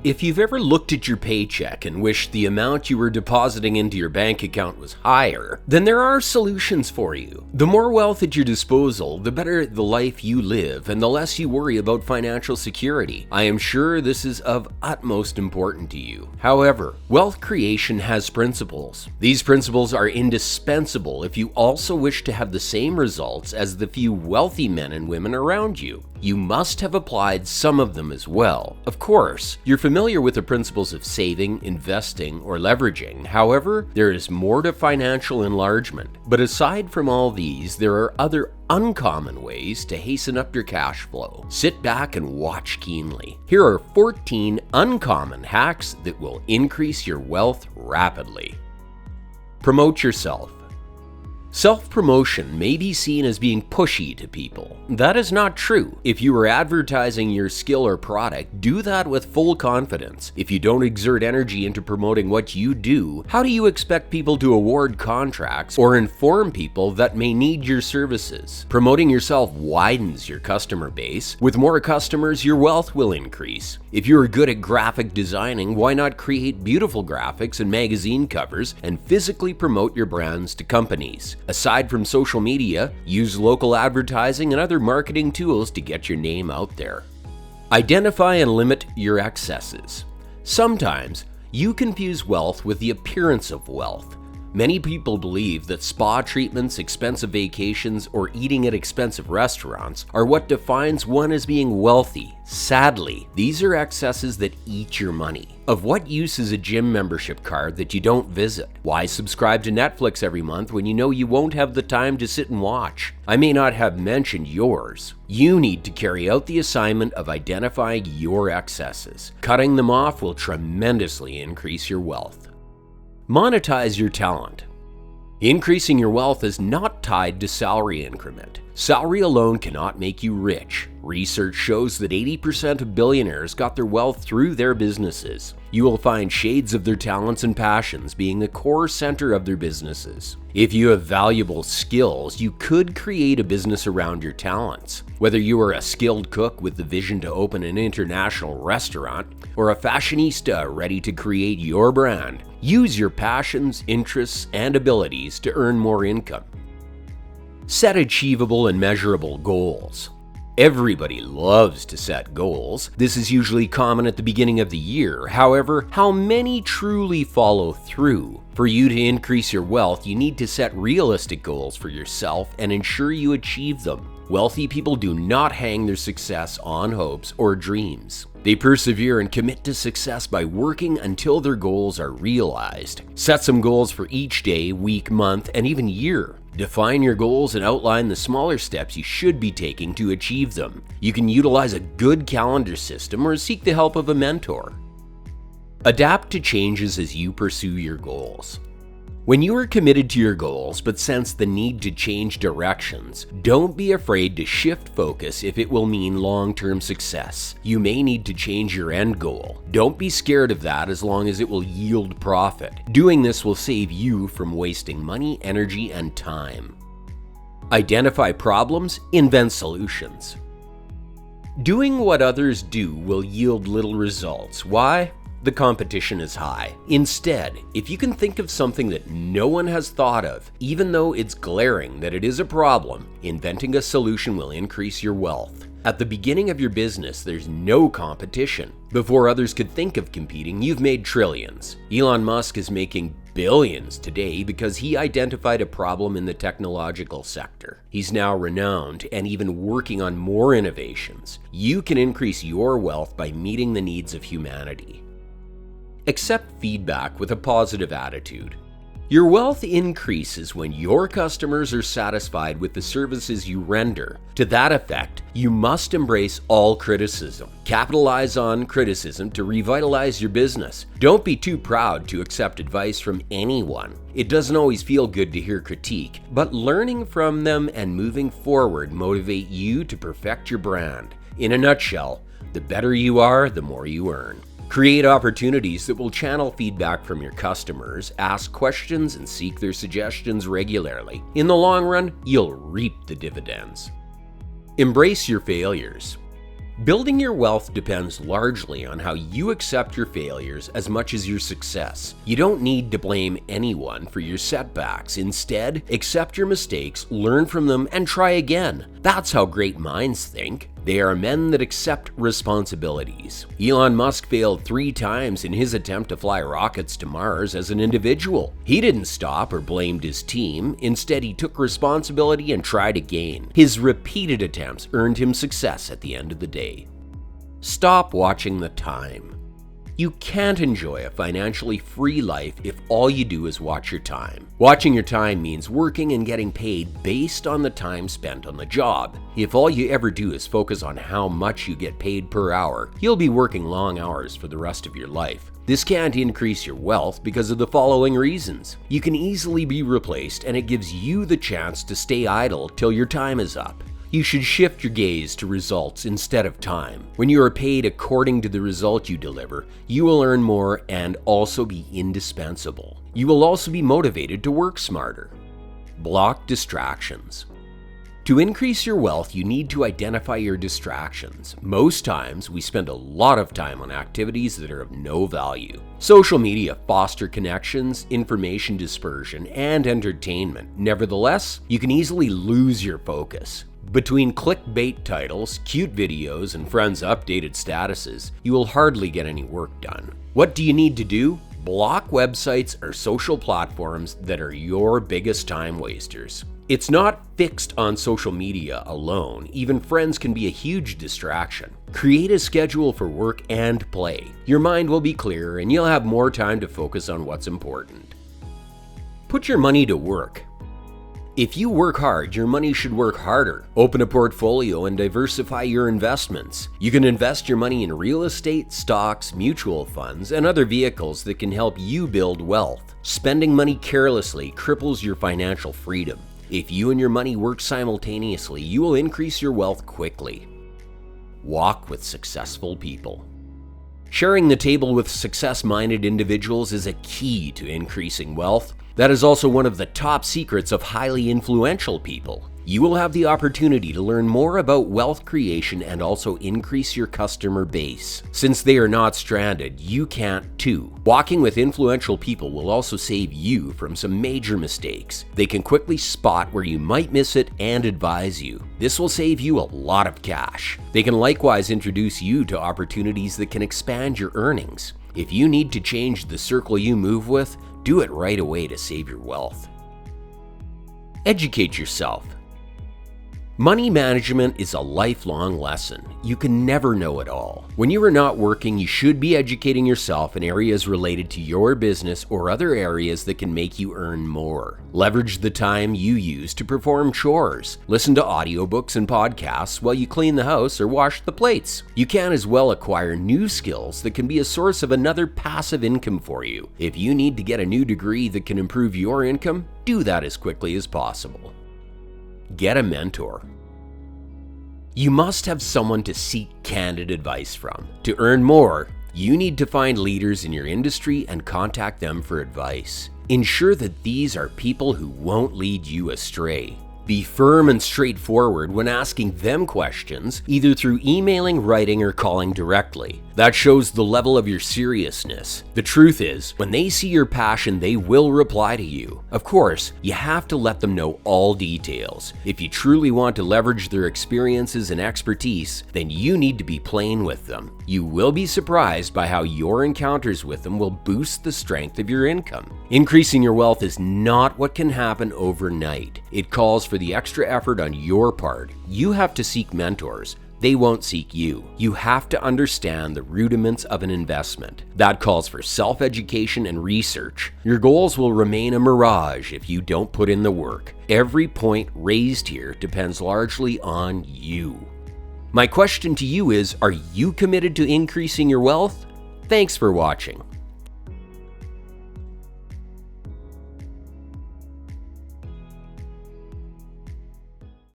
If you've ever looked at your paycheck and wished the amount you were depositing into your bank account was higher, then there are solutions for you. The more wealth at your disposal, the better the life you live and the less you worry about financial security. I am sure this is of utmost importance to you. However, wealth creation has principles. These principles are indispensable if you also wish to have the same results as the few wealthy men and women around you. You must have applied some of them as well. Of course, you're familiar with the principles of saving, investing, or leveraging. However, there is more to financial enlargement. But aside from all these, there are other uncommon ways to hasten up your cash flow. Sit back and watch keenly. Here are 14 uncommon hacks that will increase your wealth rapidly. Promote yourself. Self-promotion may be seen as being pushy to people. That is not true. If you are advertising your skill or product, do that with full confidence. If you don't exert energy into promoting what you do, how do you expect people to award contracts or inform people that may need your services? Promoting yourself widens your customer base. With more customers, your wealth will increase. If you are good at graphic designing, why not create beautiful graphics and magazine covers and physically promote your brands to companies? Aside from social media, use local advertising and other marketing tools to get your name out there. Identify and limit your excesses. Sometimes you confuse wealth with the appearance of wealth. Many people believe that spa treatments, expensive vacations, or eating at expensive restaurants are what defines one as being wealthy. Sadly, these are excesses that eat your money. Of what use is a gym membership card that you don't visit? Why subscribe to Netflix every month when you know you won't have the time to sit and watch? I may not have mentioned yours. You need to carry out the assignment of identifying your excesses. Cutting them off will tremendously increase your wealth. Monetize your talent. Increasing your wealth is not tied to salary increment. Salary alone cannot make you rich. Research shows that 80% of billionaires got their wealth through their businesses. You will find shades of their talents and passions being the core center of their businesses. If you have valuable skills, you could create a business around your talents. Whether you are a skilled cook with the vision to open an international restaurant, or a fashionista ready to create your brand, use your passions, interests, and abilities to earn more income. Set achievable and measurable goals. Everybody loves to set goals. This is usually common at the beginning of the year. However, how many truly follow through? For you to increase your wealth, you need to set realistic goals for yourself and ensure you achieve them. Wealthy people do not hang their success on hopes or dreams. They persevere and commit to success by working until their goals are realized. Set some goals for each day, week, month, and even year. Define your goals and outline the smaller steps you should be taking to achieve them. You can utilize a good calendar system or seek the help of a mentor. Adapt to changes as you pursue your goals. When you are committed to your goals but sense the need to change directions, don't be afraid to shift focus if it will mean long-term success. You may need to change your end goal. Don't be scared of that as long as it will yield profit. Doing this will save you from wasting money, energy, and time. Identify problems, invent solutions. Doing what others do will yield little results. Why? The competition is high. Instead, if you can think of something that no one has thought of, even though it's glaring that it is a problem, inventing a solution will increase your wealth. At the beginning of your business, there's no competition. Before others could think of competing, you've made trillions. Elon Musk is making billions today because he identified a problem in the technological sector. He's now renowned and even working on more innovations. You can increase your wealth by meeting the needs of humanity. Accept feedback with a positive attitude. Your wealth increases when your customers are satisfied with the services you render. To that effect, you must embrace all criticism. Capitalize on criticism to revitalize your business. Don't be too proud to accept advice from anyone. It doesn't always feel good to hear critique, but learning from them and moving forward motivate you to perfect your brand. In a nutshell, the better you are, the more you earn. Create opportunities that will channel feedback from your customers, ask questions, and seek their suggestions regularly. In the long run, you'll reap the dividends. Embrace your failures. Building your wealth depends largely on how you accept your failures as much as your success. You don't need to blame anyone for your setbacks. Instead, accept your mistakes, learn from them, and try again. That's how great minds think. They are men that accept responsibilities. Elon Musk failed 3 times in his attempt to fly rockets to Mars as an individual. He didn't stop or blamed his team. Instead, he took responsibility and tried again. His repeated attempts earned him success at the end of the day. Stop watching the time. You can't enjoy a financially free life if all you do is watch your time. Watching your time means working and getting paid based on the time spent on the job. If all you ever do is focus on how much you get paid per hour, you'll be working long hours for the rest of your life. This can't increase your wealth because of the following reasons. You can easily be replaced, and it gives you the chance to stay idle till your time is up. You should shift your gaze to results instead of time. When you are paid according to the result you deliver, you will earn more and also be indispensable. You will also be motivated to work smarter. Block distractions. To increase your wealth, you need to identify your distractions. Most times, we spend a lot of time on activities that are of no value. Social media foster connections, information dispersion, and entertainment. Nevertheless, you can easily lose your focus. Between clickbait titles, cute videos, and friends' updated statuses, you will hardly get any work done. What do you need to do? Block websites or social platforms that are your biggest time wasters. It's not fixed on social media alone. Even friends can be a huge distraction. Create a schedule for work and play. Your mind will be clearer and you'll have more time to focus on what's important. Put your money to work. If you work hard, your money should work harder. Open a portfolio and diversify your investments. You can invest your money in real estate, stocks, mutual funds, and other vehicles that can help you build wealth. Spending money carelessly cripples your financial freedom. If you and your money work simultaneously, you will increase your wealth quickly. Walk with successful people. Sharing the table with success-minded individuals is a key to increasing wealth. That is also one of the top secrets of highly influential people. You will have the opportunity to learn more about wealth creation and also increase your customer base. Since they are not stranded, you can't too. Walking with influential people will also save you from some major mistakes. They can quickly spot where you might miss it and advise you. This will save you a lot of cash. They can likewise introduce you to opportunities that can expand your earnings. If you need to change the circle you move with, do it right away to save your wealth. Educate yourself. Money management is a lifelong lesson. You can never know it all. When you are not working, you should be educating yourself in areas related to your business or other areas that can make you earn more. Leverage the time you use to perform chores. Listen to audiobooks and podcasts while you clean the house or wash the plates. You can as well acquire new skills that can be a source of another passive income for you. If you need to get a new degree that can improve your income, do that as quickly as possible. Get a mentor. You must have someone to seek candid advice from. To earn more, you need to find leaders in your industry and contact them for advice. Ensure that these are people who won't lead you astray. Be firm and straightforward when asking them questions, either through emailing, writing, or calling directly. That shows the level of your seriousness. The truth is, when they see your passion, they will reply to you. Of course, you have to let them know all details. If you truly want to leverage their experiences and expertise, then you need to be plain with them. You will be surprised by how your encounters with them will boost the strength of your income. Increasing your wealth is not what can happen overnight. It calls for the extra effort on your part. You have to seek mentors. They won't seek you. You have to understand the rudiments of an investment. That calls for self-education and research. Your goals will remain a mirage if you don't put in the work. Every point raised here depends largely on you. My question to you is, are you committed to increasing your wealth? Thanks for watching.